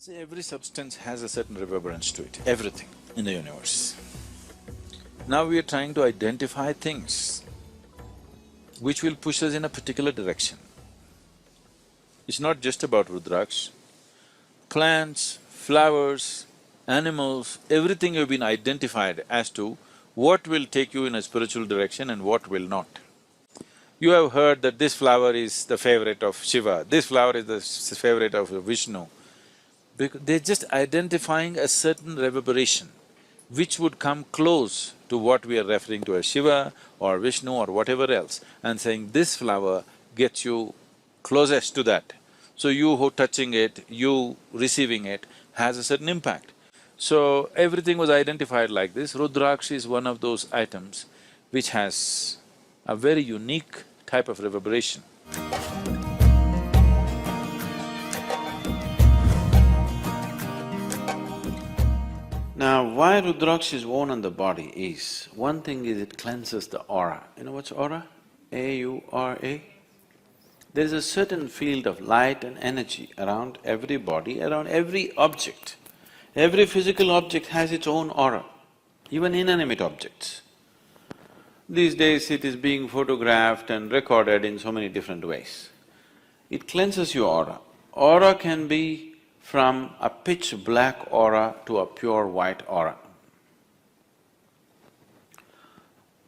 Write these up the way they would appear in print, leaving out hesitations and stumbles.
See, every substance has a certain reverberance to it, everything in the universe. Now we are trying to identify things which will push us in a particular direction. It's not just about Rudraksh. Plants, flowers, animals, everything have been identified as to what will take you in a spiritual direction and what will not. You have heard that this flower is the favorite of Shiva, this flower is the favorite of Vishnu. Because they're just identifying a certain reverberation which would come close to what we are referring to as Shiva or Vishnu or whatever else, and saying this flower gets you closest to that. So you who touching it, you receiving it has a certain impact. So everything was identified like this. Rudraksh is one of those items which has a very unique type of reverberation. Now, why Rudraksh is worn on the body is, one thing is it cleanses the aura. You know what's aura? A-U-R-A? There is a certain field of light and energy around every body, around every object. Every physical object has its own aura, even inanimate objects. These days it is being photographed and recorded in so many different ways. It cleanses your aura. Aura can be from a pitch black aura to a pure white aura.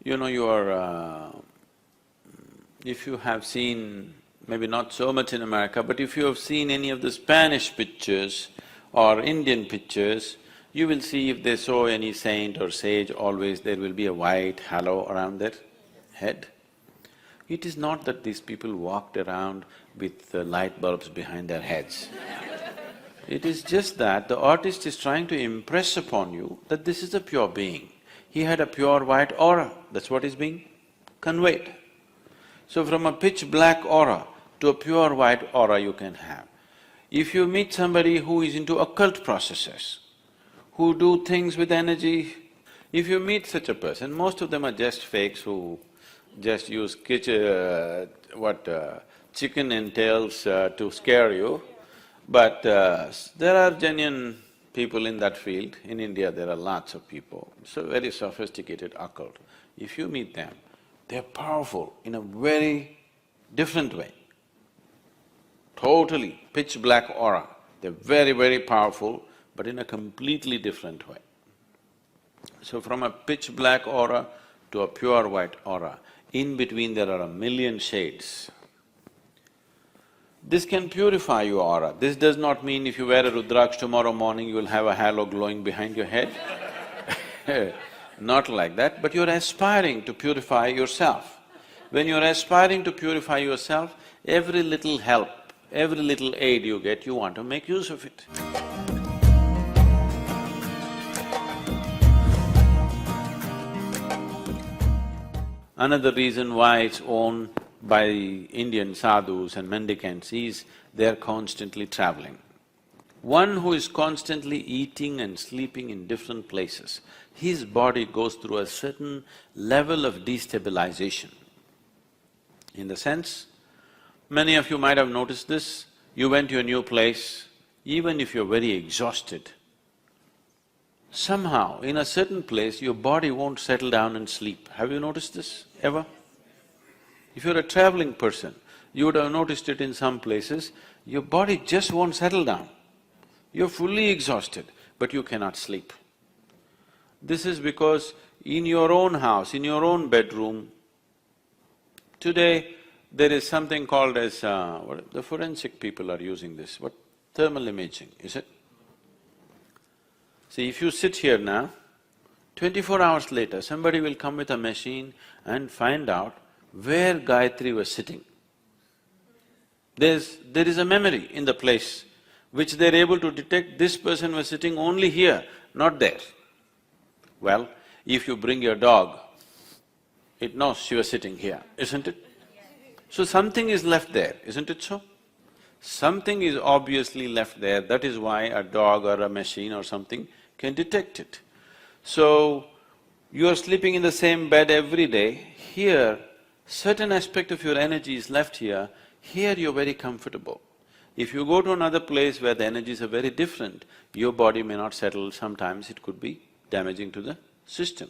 You know, if you have seen, maybe not so much in America, but if you have seen any of the Spanish pictures or Indian pictures, you will see if they show any saint or sage, always there will be a white halo around their head. It is not that these people walked around with light bulbs behind their heads. It is just that the artist is trying to impress upon you that this is a pure being. He had a pure white aura, that's what is being conveyed. So from a pitch black aura to a pure white aura you can have. If you meet somebody who is into occult processes, who do things with energy, if you meet such a person, most of them are just fakes who just use chicken entails to scare you. But there are genuine people in that field. In India, there are lots of people, so very sophisticated occult. If you meet them, they're powerful in a very different way. Totally pitch black aura. They're very, very powerful, but in a completely different way. So from a pitch black aura to a pure white aura, in between there are a million shades. This can purify your aura. This does not mean if you wear a Rudraksh tomorrow morning, you will have a halo glowing behind your head. Not like that, but you're aspiring to purify yourself. When you're aspiring to purify yourself, every little help, every little aid you get, you want to make use of it. Another reason why it's worn by Indian sadhus and mendicants is they're constantly traveling. One who is constantly eating and sleeping in different places, his body goes through a certain level of destabilization. In the sense, many of you might have noticed this, you went to a new place, even if you're very exhausted, somehow in a certain place your body won't settle down and sleep. Have you noticed this ever? If you're a traveling person, you would have noticed it in some places, your body just won't settle down. You're fully exhausted, but you cannot sleep. This is because in your own house, in your own bedroom, today there is something called as… the forensic people are using this, what? Thermal imaging, is it? See, if you sit here now, 24 hours later, somebody will come with a machine and find out where Gayatri was sitting. There is a memory in the place which they're able to detect, this person was sitting only here, not there. Well, if you bring your dog, it knows she was sitting here, isn't it? So something is left there, isn't it so? Something is obviously left there, that is why a dog or a machine or something can detect it. So, you are sleeping in the same bed every day, here certain aspect of your energy is left here, here you're very comfortable. If you go to another place where the energies are very different, your body may not settle, sometimes it could be damaging to the system.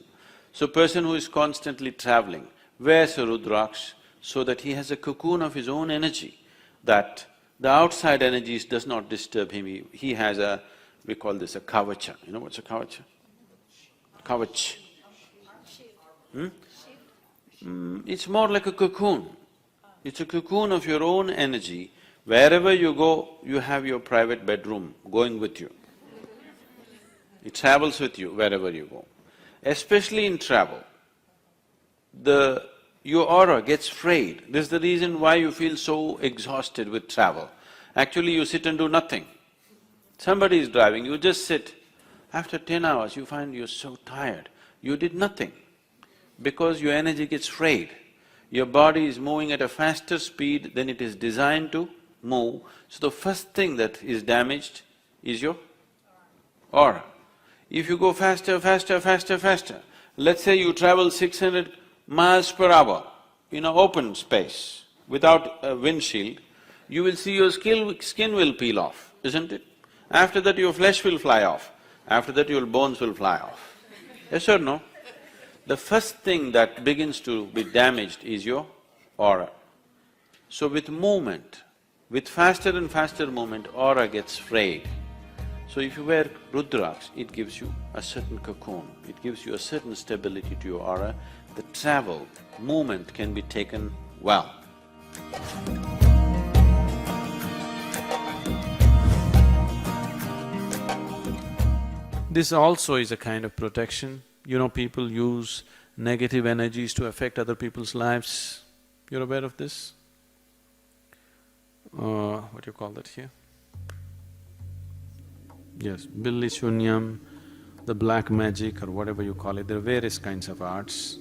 So person who is constantly traveling wears a Rudraksh so that he has a cocoon of his own energy, that the outside energies does not disturb him. He has a… we call this a kavacha. You know what's a kavacha? Kavach. It's more like a cocoon. It's a cocoon of your own energy. Wherever you go, you have your private bedroom going with you. It travels with you wherever you go. Especially in travel, your aura gets frayed. This is the reason why you feel so exhausted with travel. Actually, you sit and do nothing. Somebody is driving, you just sit. After 10 hours, you find you're so tired. You did nothing because your energy gets frayed. Your body is moving at a faster speed than it is designed to move. So the first thing that is damaged is your aura. If you go faster, let's say you travel 600 miles per hour in an open space without a windshield, you will see your skin will peel off, isn't it? After that your flesh will fly off, after that your bones will fly off. Yes or no? The first thing that begins to be damaged is your aura. So with movement, with faster and faster movement, aura gets frayed. So if you wear Rudraksh, it gives you a certain cocoon, it gives you a certain stability to your aura. The travel, movement can be taken well. This also is a kind of protection. You know, people use negative energies to affect other people's lives. You're aware of this? What do you call that here? Yes, Billi Shunyam, the black magic or whatever you call it, there are various kinds of arts.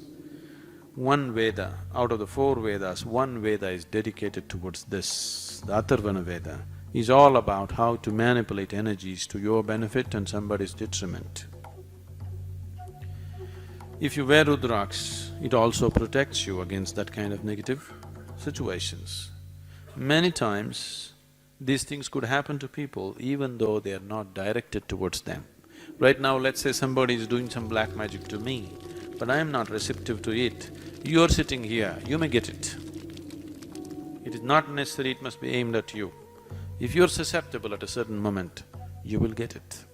One Veda, out of the 4 Vedas, one Veda is dedicated towards this. The Atharvana Veda is all about how to manipulate energies to your benefit and somebody's detriment. If you wear Rudraksh, it also protects you against that kind of negative situations. Many times, these things could happen to people even though they are not directed towards them. Right now, let's say somebody is doing some black magic to me, but I am not receptive to it. You're sitting here, you may get it. It is not necessary it must be aimed at you. If you're susceptible at a certain moment, you will get it.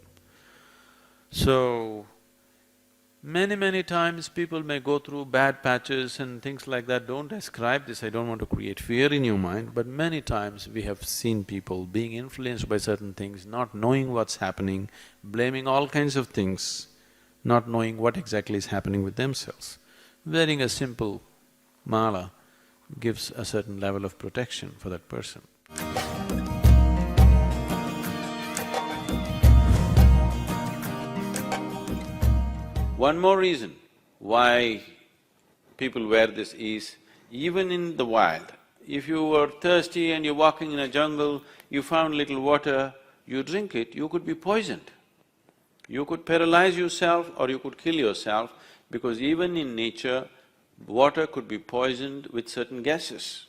So, many times people may go through bad patches and things like that. Don't ascribe this, I don't want to create fear in your mind, but many times we have seen people being influenced by certain things, not knowing what's happening, blaming all kinds of things, not knowing what exactly is happening with themselves. Wearing a simple mala gives a certain level of protection for that person. One more reason why people wear this is, even in the wild, if you were thirsty and you're walking in a jungle, you found little water, you drink it, you could be poisoned. You could paralyze yourself or you could kill yourself, because even in nature, water could be poisoned with certain gases.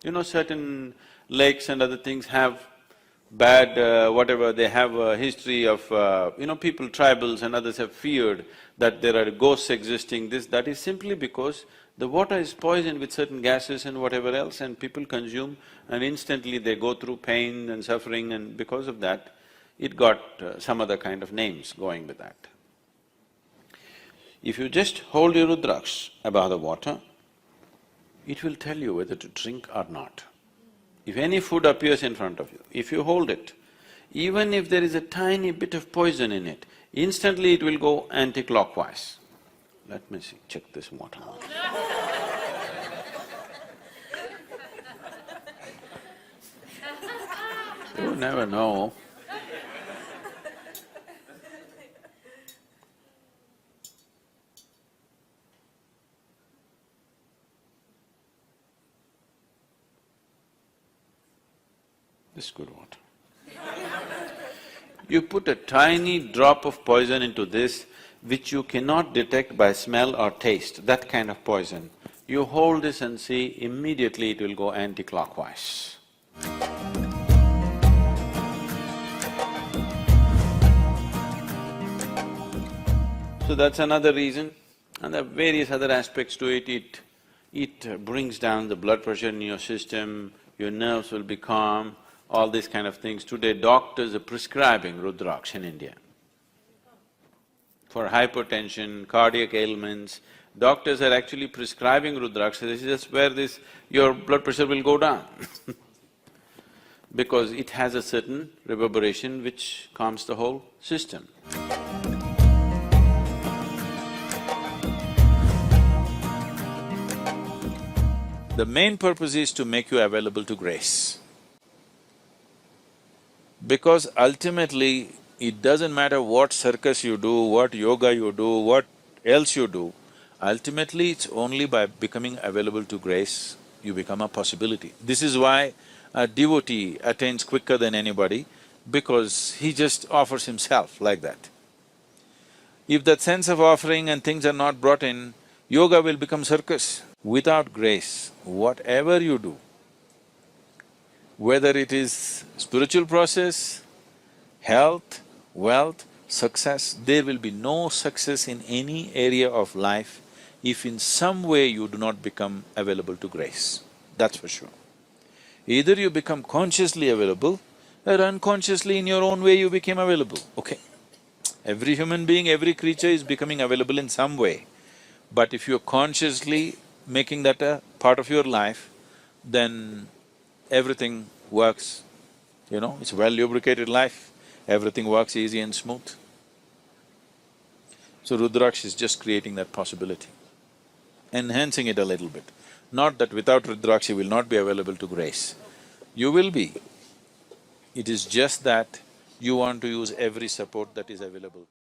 You know, certain lakes and other things have bad whatever, they have a history of people, tribals and others have feared that there are ghosts existing, that is simply because the water is poisoned with certain gases and whatever else, and people consume and instantly they go through pain and suffering, and because of that, it got some other kind of names going with that. If you just hold your Rudraksh above the water, it will tell you whether to drink or not. If any food appears in front of you, if you hold it, even if there is a tiny bit of poison in it, instantly it will go anti-clockwise. Let me see, check this water. You never know. This is good water. You put a tiny drop of poison into this, which you cannot detect by smell or taste, that kind of poison. You hold this and see, immediately it will go anti-clockwise. So that's another reason. And there are various other aspects to it. It brings down the blood pressure in your system, your nerves will be calm, all these kind of things. Today doctors are prescribing Rudraksh in India. For hypertension, cardiac ailments, doctors are actually prescribing Rudraksh. This is just where your blood pressure will go down because it has a certain reverberation which calms the whole system. The main purpose is to make you available to grace. Because ultimately, it doesn't matter what circus you do, what yoga you do, what else you do, ultimately it's only by becoming available to grace you become a possibility. This is why a devotee attains quicker than anybody, because he just offers himself like that. If that sense of offering and things are not brought in, yoga will become circus. Without grace, whatever you do, whether it is spiritual process, health, wealth, success, there will be no success in any area of life if in some way you do not become available to grace, that's for sure. Either you become consciously available or unconsciously in your own way you became available, okay? Every human being, every creature is becoming available in some way. But if you're consciously making that a part of your life, then everything works, it's a well-lubricated life, everything works easy and smooth. So Rudraksh is just creating that possibility, enhancing it a little bit. Not that without Rudraksh you will not be available to grace. You will be. It is just that you want to use every support that is available.